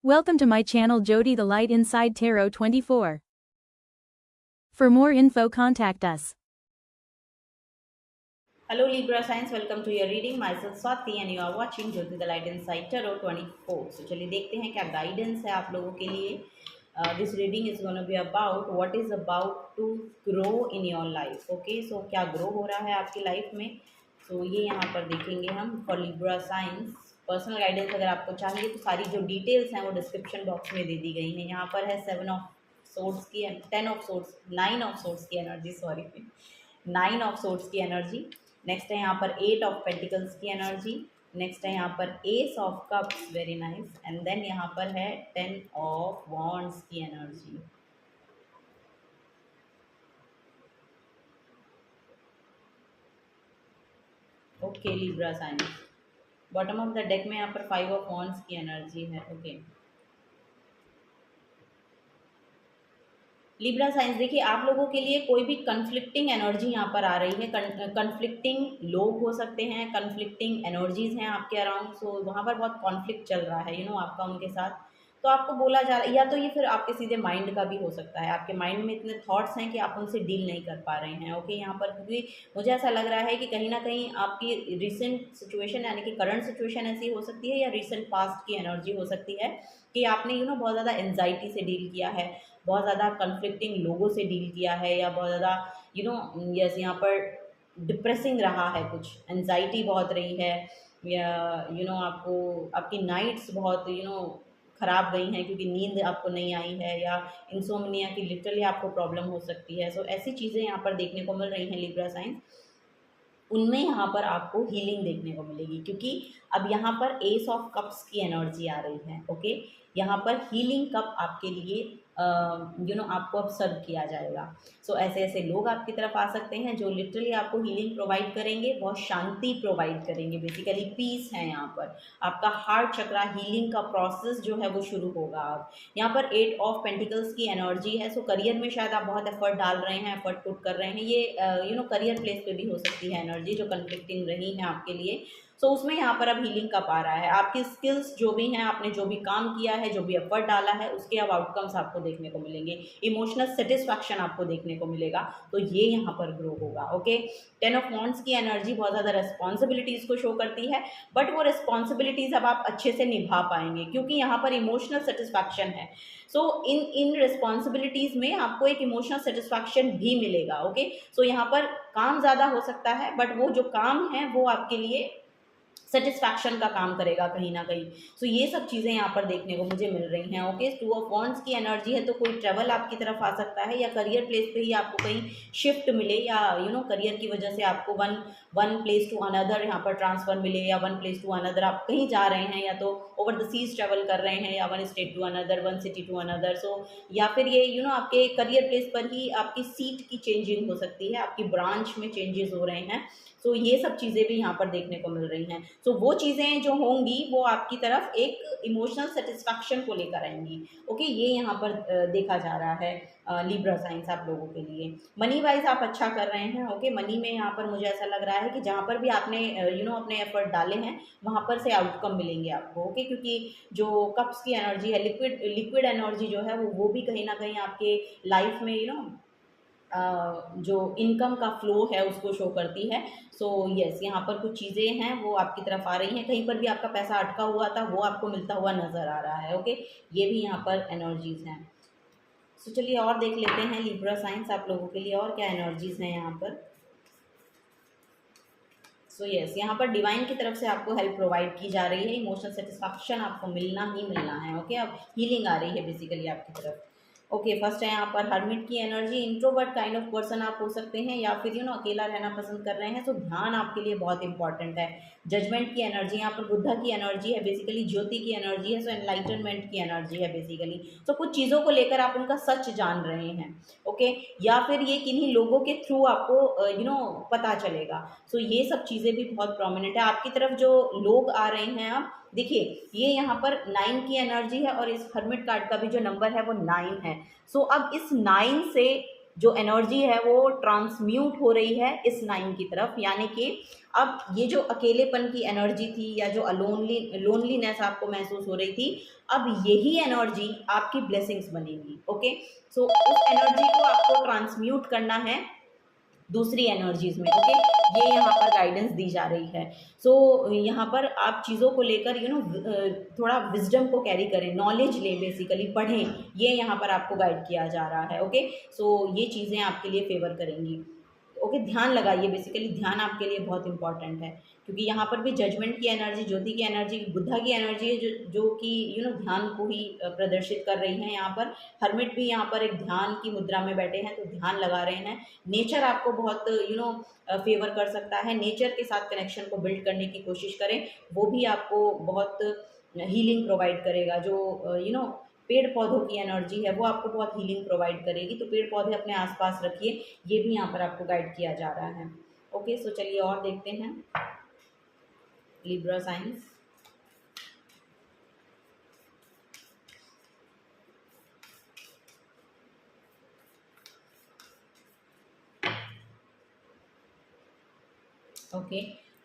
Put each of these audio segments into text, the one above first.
Welcome to my channel Jyoti the Light Inside Tarot 24. For more info, contact us. Hello Libra signs, welcome to your reading. Myself Swati and you are watching Jyoti the Light Inside Tarot 24. So चलिए देखते हैं क्या guidance है आप लोगों के लिए. This reading is going to be about what is about to grow in your life. Okay, so क्या grow हो रहा है आपकी लाइफ में. So ये यहाँ पर देखेंगे हम for Libra signs. Personal guidance अगर आपको चाहिए तो सारी जो डिटेल्स हैं वो डिस्क्रिप्शन बॉक्स में दे दी गई हैं. यहाँ पर है 7 ऑफ सोर्ड्स की, 10 ऑफ सोर्ड्स, 9 ऑफ सोर्ड्स की एनर्जी, सॉरी 9 ऑफ सोर्ड्स की एनर्जी. नेक्स्ट है यहाँ पर 8 ऑफ पेंटिकल्स की एनर्जी. नेक्स्ट है यहाँ पर ace of cups, very nice. And then यहाँ पर है 10 ऑफ वॉन्ड्स की energy. Okay Libra signs, bottom of the deck में यहाँ पर 5 ऑफ वॉन्ड्स की एनर्जी है. ओके लिब्रा साइंस, देखिए आप लोगों के लिए कोई भी कन्फ्लिक्टिंग एनर्जी यहाँ पर आ रही है. कन्फ्लिक्टिंग लोग हो सकते हैं, कन्फ्लिक्टिंग एनर्जीज हैं आपके अराउंड. सो वहाँ पर बहुत कॉन्फ्लिक्ट चल रहा है आपका उनके साथ. तो आपको बोला जा रहा है, या तो ये फिर आपके सीधे माइंड का भी हो सकता है. आपके माइंड में इतने थॉट्स हैं कि आप उनसे डील नहीं कर पा रहे हैं. ओके यहाँ पर क्योंकि मुझे ऐसा लग रहा है कि कहीं ना कहीं आपकी रिसेंट सिचुएशन यानी कि करंट सिचुएशन ऐसी हो सकती है, या रिसेंट पास्ट की एनर्जी हो सकती है कि आपने बहुत ज़्यादा एनजाइटी से डील किया है, बहुत ज़्यादा कन्फ्लिक्टिंग लोगों से डील किया है, या बहुत ज़्यादा यस यहाँ पर डिप्रेसिंग रहा है, कुछ एनजाइटी बहुत रही है, या आपको आपकी नाइट्स बहुत ख़राब गई हैं क्योंकि नींद आपको नहीं आई है, या इंसोम्निया की लिटरली आपको प्रॉब्लम हो सकती है. सो ऐसी चीज़ें यहाँ पर देखने को मिल रही हैं लिब्रा साइंस. उनमें यहाँ पर आपको हीलिंग देखने को मिलेगी क्योंकि अब यहाँ पर एस ऑफ कप्स की एनर्जी आ रही है. ओके यहाँ पर हीलिंग कप आपके लिए आपको अब सर्व किया जाएगा. सो ऐसे ऐसे लोग आपकी तरफ आ सकते हैं जो लिटरली आपको हीलिंग प्रोवाइड करेंगे, बहुत शांति प्रोवाइड करेंगे. बेसिकली पीस है यहाँ पर. आपका हार्ट चक्रा हीलिंग का प्रोसेस जो है वो शुरू होगा. अब यहाँ पर 8 ऑफ पेंटिकल्स की एनर्जी है. सो करियर में शायद आप बहुत एफर्ट डाल रहे हैं, एफर्ट पुट कर रहे हैं. ये करियर प्लेस पे भी हो सकती है एनर्जी जो कन्फ्लिक्टिंग रही है आपके लिए. सो उसमें यहाँ पर अब हीलिंग कप आ रहा है. आपकी स्किल्स जो भी हैं, आपने जो भी काम किया है, जो भी एफर्ट डाला है, उसके अब आउटकम्स आपको देखने को मिलेंगे. इमोशनल सेटिस्फैक्शन आपको देखने को मिलेगा. तो ये यहाँ पर ग्रो होगा. ओके 10 ऑफ वॉन्ड्स की एनर्जी बहुत ज़्यादा रिस्पॉन्सिबिलिटीज़ को शो करती है, बट वो रिस्पॉन्सिबिलिटीज़ अब आप अच्छे से निभा पाएंगे क्योंकि यहाँ पर इमोशनल सेटिस्फैक्शन है. सो इन रिस्पॉन्सिबिलिटीज़ में आपको एक इमोशनल सेटिस्फैक्शन भी मिलेगा. ओके सो यहाँ पर काम ज़्यादा हो सकता है, बट वो जो काम है वो आपके लिए सेटिस्फैक्शन का काम करेगा कहीं ना कहीं. सो ये सब चीज़ें यहाँ पर देखने को मुझे मिल रही हैं. ओके 2 ऑफ वॉन्ड्स की एनर्जी है, तो कोई ट्रैवल आपकी तरफ आ सकता है, या करियर प्लेस पे ही आपको कहीं शिफ्ट मिले, या करियर की वजह से आपको वन प्लेस टू अनदर यहाँ पर ट्रांसफ़र मिले, या वन प्लेस टू अनदर आप कहीं जा रहे हैं, या तो ओवर द सीज ट्रैवल कर रहे हैं, या one state to another, one city to another. So या फिर ये आपके करियर प्लेस पर ही आपकी सीट की चेंजिंग हो सकती है, आपकी ब्रांच में चेंजेस हो रहे हैं. सो ये सब चीज़ें भी यहाँ पर देखने को मिल रही हैं. सो वो चीज़ें जो होंगी वो आपकी तरफ एक इमोशनल सेटिस्फैक्शन को लेकर आएंगी. ओके ये यहाँ पर देखा जा रहा है लिब्रा साइंस आप लोगों के लिए. मनी वाइज आप अच्छा कर रहे हैं. ओके मनी में यहाँ पर मुझे ऐसा लग रहा है कि जहाँ पर भी आपने अपने एफर्ट डाले हैं वहाँ पर से आउटकम मिलेंगे आपको. ओके क्योंकि जो कप्स की एनर्जी है, लिक्विड एनर्जी जो है वो भी कहीं ना कहीं आपके लाइफ में जो इनकम का फ्लो है उसको शो करती है. सो यस यहाँ पर कुछ चीज़ें हैं वो आपकी तरफ आ रही हैं. कहीं पर भी आपका पैसा अटका हुआ था वो आपको मिलता हुआ नज़र आ रहा है. ओके ये भी यहाँ पर एनर्जीज़ हैं. सो चलिए और देख लेते हैं लिब्रा साइंस आप लोगों के लिए और क्या एनर्जीज़ हैं यहाँ पर. सो यस यहाँ पर डिवाइन की तरफ से आपको हेल्प प्रोवाइड की जा रही है. इमोशनल सेटिस्फैक्शन आपको मिलना ही मिलना है. ओके अब हीलिंग आ रही है बेसिकली आपकी तरफ. ओके फर्स्ट है यहाँ पर हर्मिट की energy. Introvert kind of person आप हो सकते हैं, या फिर अकेला रहना पसंद कर रहे हैं. तो ध्यान आपके लिए बहुत इंपॉर्टेंट है. जजमेंट की एनर्जी यहाँ पर बुद्धा की एनर्जी है, बेसिकली ज्योति की एनर्जी है. सो एनलाइटनमेंट की एनर्जी है बेसिकली. तो कुछ चीज़ों को लेकर आप उनका सच जान रहे हैं. ओके या फिर ये किन्हीं लोगों के थ्रू आपको पता चलेगा. सो ये सब चीज़ें भी बहुत प्रोमिनेंट है. आपकी तरफ जो लोग आ रहे हैं आप देखिए, ये यहाँ पर 9 की एनर्जी है और इस हर्मिट कार्ड का भी जो नंबर है वो 9 है. सो अब इस 9 से जो एनर्जी है वो ट्रांसम्यूट हो रही है इस 9 की तरफ, यानी कि अब ये जो अकेलेपन की एनर्जी थी या जो लोनलीनेस आपको महसूस हो रही थी, अब यही एनर्जी आपकी ब्लेसिंग्स बनेगी। ओके, सो उस एनर्जी को आपको ट्रांसम्यूट करना है दूसरी एनर्जीज में। ओके, ये यहाँ पर गाइडेंस दी जा रही है। सो यहाँ पर आप चीज़ों को लेकर थोड़ा विजडम को कैरी करें, नॉलेज लें, बेसिकली पढ़ें, ये यहाँ पर आपको गाइड किया जा रहा है। ओके, सो ये चीज़ें आपके लिए फेवर करेंगी। ओके, ध्यान लगाइए, बेसिकली ध्यान आपके लिए बहुत इंपॉर्टेंट है, क्योंकि यहाँ पर भी जजमेंट की एनर्जी, ज्योति की एनर्जी, बुद्धा की एनर्जी है जो कि ध्यान को ही प्रदर्शित कर रही है। यहाँ पर हर्मिट भी यहाँ पर एक ध्यान की मुद्रा में बैठे हैं, तो ध्यान लगा रहे हैं। नेचर आपको बहुत फेवर कर सकता है, नेचर के साथ कनेक्शन को बिल्ड करने की कोशिश करें, वो भी आपको बहुत हीलिंग प्रोवाइड करेगा। जो पेड़ पौधों की एनर्जी है वो आपको बहुत हीलिंग प्रोवाइड करेगी, तो पेड़ पौधे अपने आसपास रखिए, ये भी यहाँ पर आपको गाइड किया जा रहा है। ओके, सो चलिए और देखते हैं लिब्रा साइंस। ओके,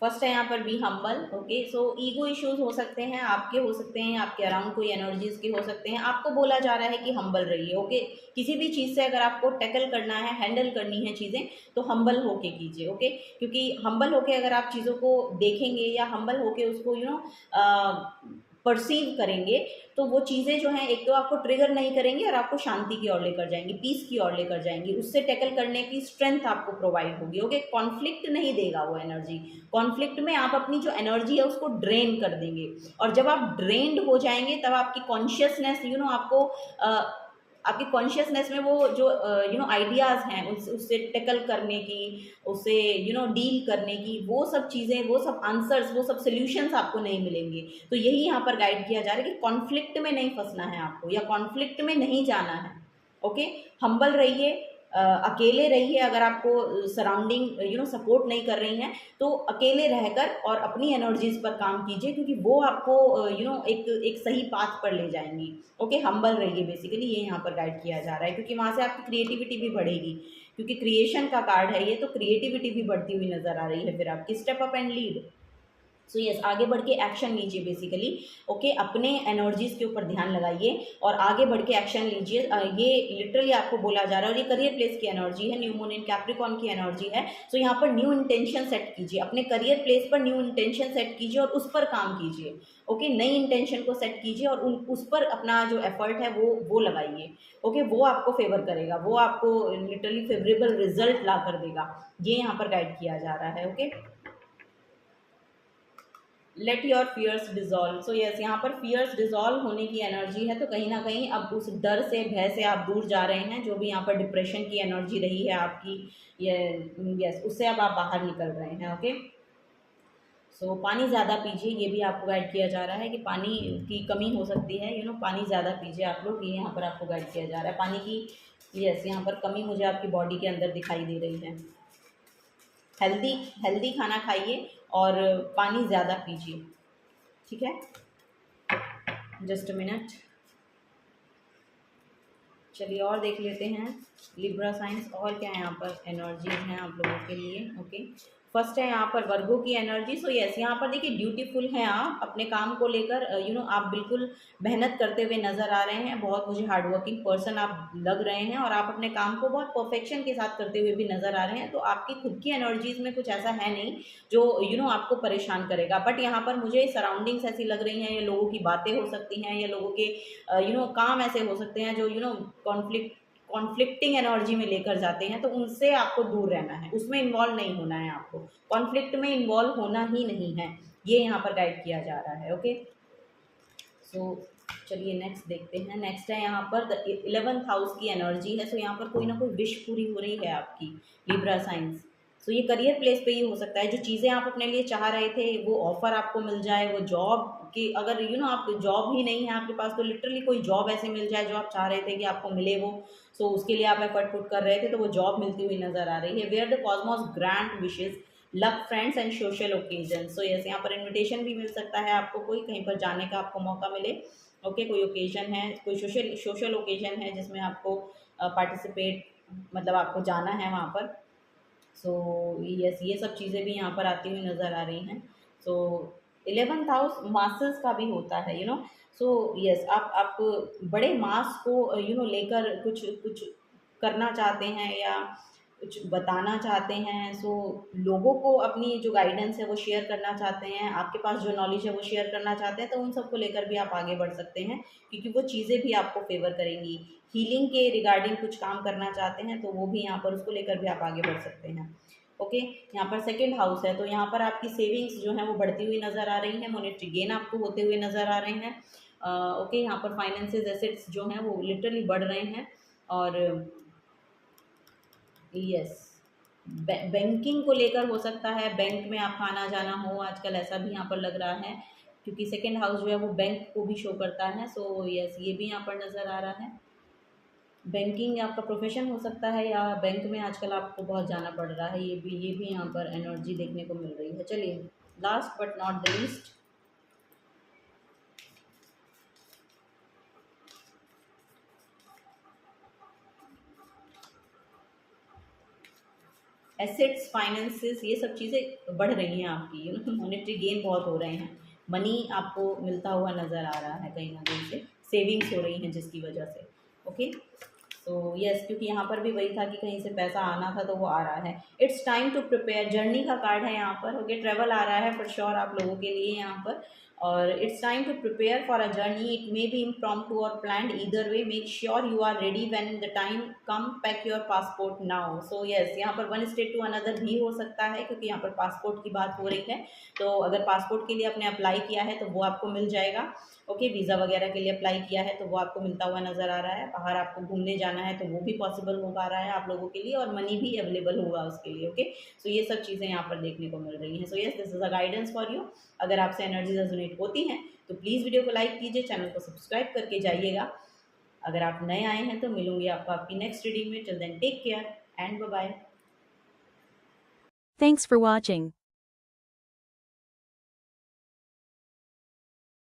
फर्स्ट है यहाँ पर be humble. Okay, so ego issues हो सकते हैं, आपके हो सकते हैं, आपके अराउंड कोई एनर्जीज के हो सकते हैं। आपको बोला जा रहा है कि हम्बल रहिए। ओके, किसी भी चीज़ से अगर आपको टैकल करना है, हैंडल करनी है चीज़ें, तो हम्बल होके कीजिए। ओके, क्योंकि हम्बल होके अगर आप चीज़ों को देखेंगे या हम्बल होके उसको परसीव करेंगे, तो वो चीज़ें जो हैं एक तो आपको ट्रिगर नहीं करेंगी और आपको शांति की ओर लेकर जाएंगी, पीस की ओर लेकर जाएंगी, उससे टैकल करने की स्ट्रेंथ आपको प्रोवाइड होगी। ओके, कॉन्फ्लिक्ट नहीं देगा वो एनर्जी। कॉन्फ्लिक्ट में आप अपनी जो एनर्जी है उसको ड्रेन कर देंगे, और जब आप ड्रेन्ड हो जाएंगे तब आपकी कॉन्शियसनेस आपको आपकी कॉन्शियसनेस में वो जो आइडियाज़ हैं उससे टैकल करने की, उससे डील करने की, वो सब चीज़ें, वो सब आंसर्स, वो सब सोल्यूशंस आपको नहीं मिलेंगे। तो यही यहाँ पर गाइड किया जा रहा है कि कॉन्फ्लिक्ट में नहीं फंसना है आपको, या कॉन्फ्लिक्ट में नहीं जाना है। ओके, हम्बल रहिए, अकेले रहिए। अगर आपको सराउंडिंग सपोर्ट नहीं कर रही हैं, तो अकेले रहकर और अपनी एनर्जीज पर काम कीजिए, क्योंकि वो आपको एक सही पाथ पर ले जाएंगी। ओके, हम्बल रहिए, बेसिकली ये यहाँ पर गाइड किया जा रहा है, क्योंकि वहाँ से आपकी क्रिएटिविटी भी बढ़ेगी, क्योंकि क्रिएशन का कार्ड है ये, तो क्रिएटिविटी भी बढ़ती हुई नजर आ रही है फिर आपकी। Step up and lead. So yes, आगे बढ़ के एक्शन लीजिए बेसिकली। ओके, अपने एनर्जीज के ऊपर ध्यान लगाइए और आगे बढ़ के एक्शन लीजिए। ये लिटरली आपको बोला जा रहा है, और ये करियर प्लेस की एनर्जी है, न्यू मून इन कैप्रिकॉर्न की एनर्जी है। सो यहाँ पर न्यू इंटेंशन सेट कीजिए, अपने करियर प्लेस पर न्यू इंटेंशन सेट कीजिए और उस पर काम कीजिए। ओके, नई इंटेंशन को सेट कीजिए और उस पर अपना जो एफर्ट है वो लगाइए। ओके, वो आपको फेवर करेगा, वो आपको लिटरली फेवरेबल रिजल्ट ला कर देगा, ये यहाँ पर गाइड किया जा रहा है। Okay, let your fears dissolve. So yes, यहाँ पर फियर्स डिजॉल्व होने की एनर्जी है, तो कहीं ना कहीं अब उस डर से, भय से आप दूर जा रहे हैं। जो भी यहाँ पर डिप्रेशन की एनर्जी रही है आपकी, ये यस, उससे अब आप बाहर निकल रहे हैं। ओके, सो पानी ज़्यादा पीजिए, ये भी आपको गाइड किया जा रहा है कि पानी की कमी हो सकती है। पानी ज़्यादा पीजिए आप लोग, ये यहाँ पर आपको गाइड किया जा रहा है। पानी की यस, यहाँ पर कमी मुझे आपकी बॉडी के अंदर दिखाई दे रही है। हेल्दी खाना खाइए और पानी ज़्यादा पीजिए, ठीक है। जस्ट अ मिनट, चलिए और देख लेते हैं लिब्रा साइंस, और क्या यहाँ पर एनर्जीज हैं आप लोगों के लिए। ओके, फर्स्ट है यहाँ पर वर्गो की एनर्जी। सो यस, यहाँ पर देखिए ड्यूटीफुल हैं आप अपने काम को लेकर, आप बिल्कुल मेहनत करते हुए नज़र आ रहे हैं, बहुत मुझे हार्डवर्किंग पर्सन आप लग रहे हैं, और आप अपने काम को बहुत परफेक्शन के साथ करते हुए भी नज़र आ रहे हैं। तो आपकी खुद की एनर्जीज में कुछ ऐसा है नहीं जो आपको परेशान करेगा, बट यहाँ पर मुझे सराउंडिंग्स ऐसी लग रही हैं, या लोगों की बातें हो सकती हैं, या लोगों के काम ऐसे हो सकते हैं जो कॉन्फ्लिक्टिंग एनर्जी में लेकर जाते हैं, तो उनसे आपको दूर रहना है, उसमें इन्वॉल्व नहीं होना है, आपको कॉन्फ्लिक्ट में इन्वॉल्व होना ही नहीं है, ये यहाँ पर गाइड किया जा रहा है। ओके, सो चलिए नेक्स्ट देखते हैं। नेक्स्ट है यहाँ पर द 11th हाउस की एनर्जी है। सो यहाँ पर कोई ना कोई विश पूरी हो रही है आपकी, लिब्रा साइंस। सो ये करियर प्लेस पे ही हो सकता है, जो चीज़ें आप अपने लिए चाह रहे थे वो ऑफर आपको मिल जाए, वो जॉब की, अगर आप जॉब ही नहीं है आपके पास, तो लिटरली कोई जॉब ऐसे मिल जाए जो आप चाह रहे थे कि आपको मिले वो। सो उसके लिए आप एफर्ट पुट कर रहे थे, तो वो जॉब मिलती हुई नजर आ रही है। Where the cosmos grant wishes luck friends and social occasion. So yes, यहाँ पर इन्विटेशन भी मिल सकता है आपको, कोई कहीं पर जाने का आपको मौका मिले। ओके, कोई ओकेजन है, कोई सोशल ओकेजन है जिसमें आपको पार्टिसिपेट मतलब आपको जाना है वहाँ पर। सो यस, ये सब चीज़ें भी यहाँ पर आती हुई नज़र आ रही हैं। सो 11th हाउस मासेस का भी होता है, सो यस, आप बड़े मास को लेकर कुछ कुछ करना चाहते हैं या कुछ बताना चाहते हैं। सो लोगों को अपनी जो गाइडेंस है वो शेयर करना चाहते हैं, आपके पास जो नॉलेज है वो शेयर करना चाहते हैं, तो उन सबको लेकर भी आप आगे बढ़ सकते हैं, क्योंकि वो चीज़ें भी आपको फेवर करेंगी। हीलिंग के रिगार्डिंग कुछ काम करना चाहते हैं तो वो भी यहाँ पर उसको लेकर भी आप आगे बढ़ सकते हैं। ओके, यहाँ पर सेकंड हाउस है, तो यहाँ पर आपकी सेविंग्स जो है वो बढ़ती हुई नज़र आ रही है, मॉनेटरी गेन आपको होते हुए नज़र आ रहे हैं। ओके, यहाँ पर फाइनेंसेस एसेट्स जो हैं वो लिटरली बढ़ रहे हैं। और यस, बैंकिंग को लेकर हो सकता है, बैंक में आपका आना जाना हो आजकल, ऐसा भी यहाँ पर लग रहा है, क्योंकि सेकंड हाउस जो है वो बैंक को भी शो करता है। सो यस, ये भी यहाँ पर नज़र आ रहा है। बैंकिंग आपका प्रोफेशन हो सकता है, या बैंक में आजकल आपको बहुत जाना पड़ रहा है, ये भी यहाँ पर एनर्जी देखने को मिल रही है। चलिए, last but not the least, assets, finances, ये सब चीज़ें बढ़ रही हैं आपकी, मॉनेटरी गेन बहुत हो रहे हैं, मनी आपको मिलता हुआ नज़र आ रहा है, कहीं ना कहीं से सेविंग्स हो रही हैं जिसकी वजह से। ओके, तो यस, क्योंकि यहाँ पर भी वही था कि कहीं से पैसा आना था तो वो आ रहा है। It's time to prepare, journey का कार्ड है यहाँ पर। ओके, ट्रैवल आ रहा है फॉर श्योर आप लोगों के लिए यहाँ पर। और it's time to prepare for a journey, it may be impromptu और planned, either way make sure you are ready when the time come, pack your passport now. So yes, यहाँ पर वन स्टेट टू अनदर भी हो सकता है, क्योंकि यहाँ पर पासपोर्ट की बात हो रही है। तो अगर पासपोर्ट के लिए आपने अप्लाई किया है तो वो आपको मिल जाएगा। ओके, वीज़ा वगैरह के लिए अप्लाई किया है तो वो आपको मिलता हुआ नज़र आ रहा है। बाहर आपको घूमने जाना है तो वो भी पॉसिबल हो पा रहा है आप लोगों के लिए, और मनी भी अवेलेबल होगा उसके लिए। ओके, सो ये सब चीज़ें यहाँ पर देखने को मिल रही हैं। So yes, this is a guidance for you. अगर आपसे एनर्जी रेजोनेट होती हैं तो प्लीज़ वीडियो को लाइक कीजिए, चैनल को सब्सक्राइब करके जाइएगा। अगर आप नए आए हैं तो मिलूंगी आपको आपकी नेक्स्ट रीडिंग में। Till then take care and bye bye. Thanks for watching.